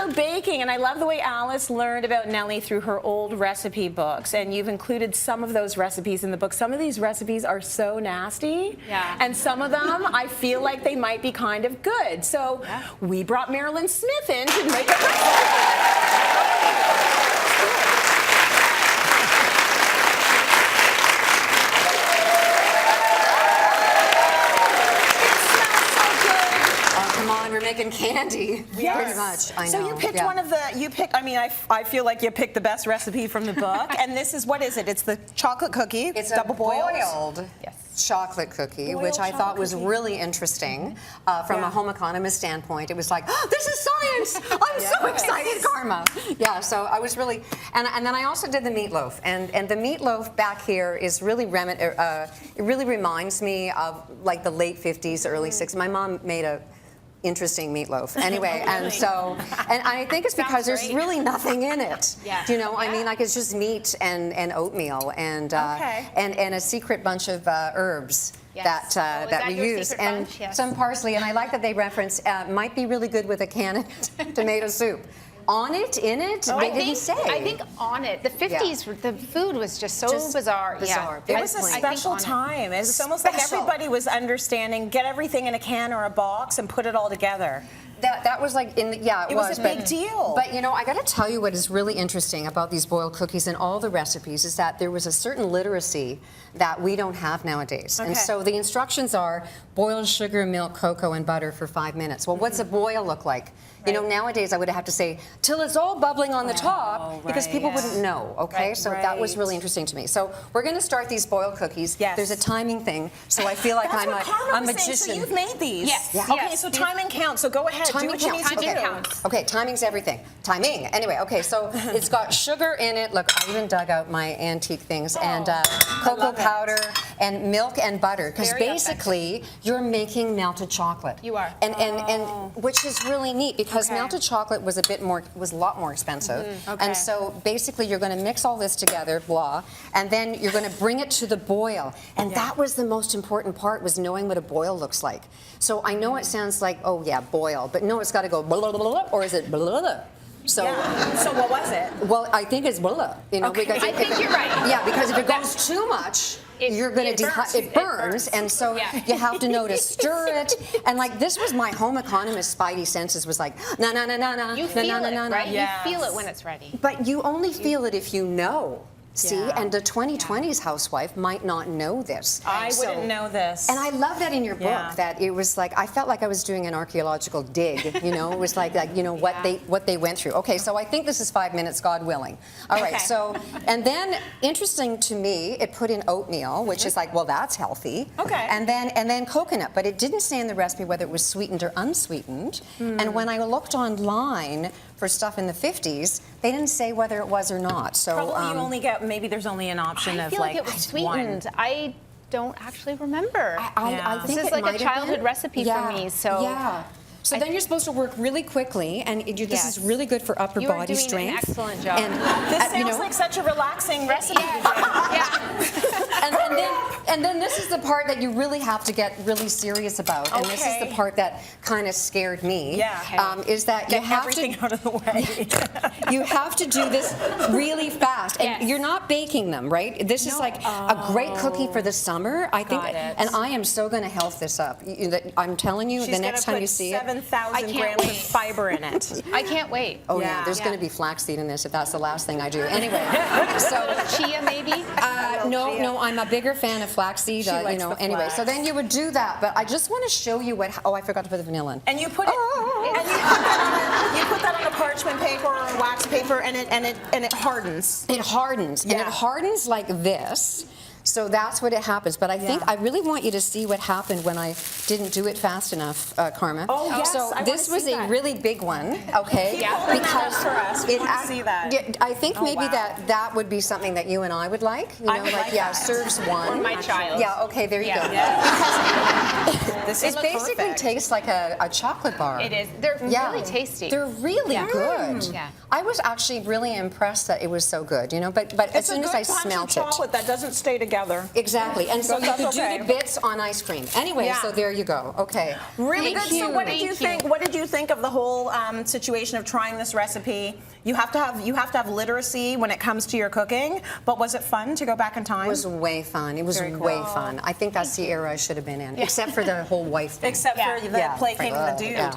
about baking, and I love the way Alice learned about Nellie through her old recipe books, and you've included some of those recipes in the book. Some of these recipes are so nasty, and some of them I feel like they might be kind of good. So we brought Mairlyn Smith in to make a recipe. We're making candy, pretty much. I know. So you picked one of the. I mean, I feel like you picked the best recipe from the book. And this is, what is it? It's the chocolate cookie. It's double a boiled chocolate cookie, which I thought was really interesting from a home economist standpoint. It was like, oh, this is science! I'm so excited, Karma. Yeah, so I was really, and then I also did the meatloaf, and the meatloaf back here is really it really reminds me of like the late 50s, early 60s. My mom made a interesting meatloaf anyway, and I think it's because there's really nothing in it. You know, I mean, like it's just meat and oatmeal and a secret bunch of herbs that we use, and some parsley. And I like that they reference might be really good with a canned tomato soup. On it, in it, they didn't say. I think on it. The 50s, the food was just so bizarre. It was a special time. It was almost like everybody was understanding, get everything in a can or a box and put it all together. That was like it was a big deal. But you know, I got to tell you what is really interesting about these boiled cookies and all the recipes is that there was a certain literacy that we don't have nowadays. And so the instructions are boil sugar, milk, cocoa, and butter for 5 minutes. Well, what's a boil look like? You know, nowadays I would have to say till it's all bubbling on the top because people wouldn't know. Okay, so that was really interesting to me. So we're going to start these boiled cookies. There's a timing thing, so I feel like I'm a magician. So you've made these. Okay, so timing counts. So go ahead. Timing do what you need to do. Okay, timing's everything. Timing. Anyway, okay, so it's got sugar in it. Look, I even dug out my antique things and cocoa powder and milk and butter because basically you're making melted chocolate. You are. And which is really neat because melted chocolate was a lot more expensive. And so basically you're going to mix all this together, blah, and then you're going to bring it to the boil. And that was the most important part, was knowing what a boil looks like. So I know it sounds like, oh yeah, boil, but no, it's got to go blah, blah, blah, blah, or is it blah, blah, blah? So, so what was it? Well, I think it's blah, you know, because I think you're right. Yeah, because if it goes too much, you're going to it burns, and so you have to know to stir it. And like this was my home economist spidey senses was like, no, no, no, no, no, you feel it, right? You feel it when it's ready. But you only feel it if you know. See, and the 2020s housewife might not know this. I wouldn't know this. And I love that in your book, that it was like, I felt like I was doing an archaeological dig, you know, it was like you know, what they went through. Okay, so I think this is 5 minutes, God willing. All right, so, and then, interesting to me, it put in oatmeal, which is like, well, that's healthy. And then coconut, but it didn't say in the recipe whether it was sweetened or unsweetened. And when I looked online for stuff in the 50s, they didn't say whether it was or not. So probably you only get, maybe there's only an option of feel like it was sweetened. I don't actually remember. I think this is like a childhood recipe for me. So so then you're supposed to work really quickly, and this is really good for upper body strength. An excellent job. And this sounds like such a relaxing recipe. And then this is the part that you really have to get really serious about, and this is the part that kind of scared me. Is that you have everything out of the way. You have to do this really fast, and you're not baking them, right? This is like a great cookie for the summer, I think. And I am so going to health this up. I'm telling you, the next time you see it. 7,000 grams of fiber in it. I can't wait. Oh yeah, there's going to be flaxseed in this if that's the last thing I do. Anyway, so chia maybe. No, I'm a bigger fan of flaxseed. You know, anyway. So then you would do that, but I just want to show you what. Oh, I forgot to put the vanilla in. And you put it. And you put that on a parchment paper or a wax paper, and it hardens. It hardens, and it hardens like this. So that's what it happens. But I think I really want you to see what happened when I didn't do it fast enough, Karma. Oh, yes. So this was a really big one, okay? Because for us, we want to see that. I think maybe that would be something that you and I would like. You know, like serves one. Or my child. Yeah, okay, there you go. Because it basically tastes like a chocolate bar. It is. They're really tasty. They're really good. I was actually really impressed that it was so good, you know, but as soon as I smelt it. Chocolate that doesn't stay together. Exactly, and so you could do the bits on ice cream. Anyway, so there you go. Okay. Really Thank good. you. So what did Thank you you. think? What did you think of the whole situation of trying this recipe? You have to have literacy when it comes to your cooking. But was it fun to go back in time? It was way fun. It was way fun. I think that's the era I should have been in, except for the whole wife thing. Except for the placating the dude. Yeah.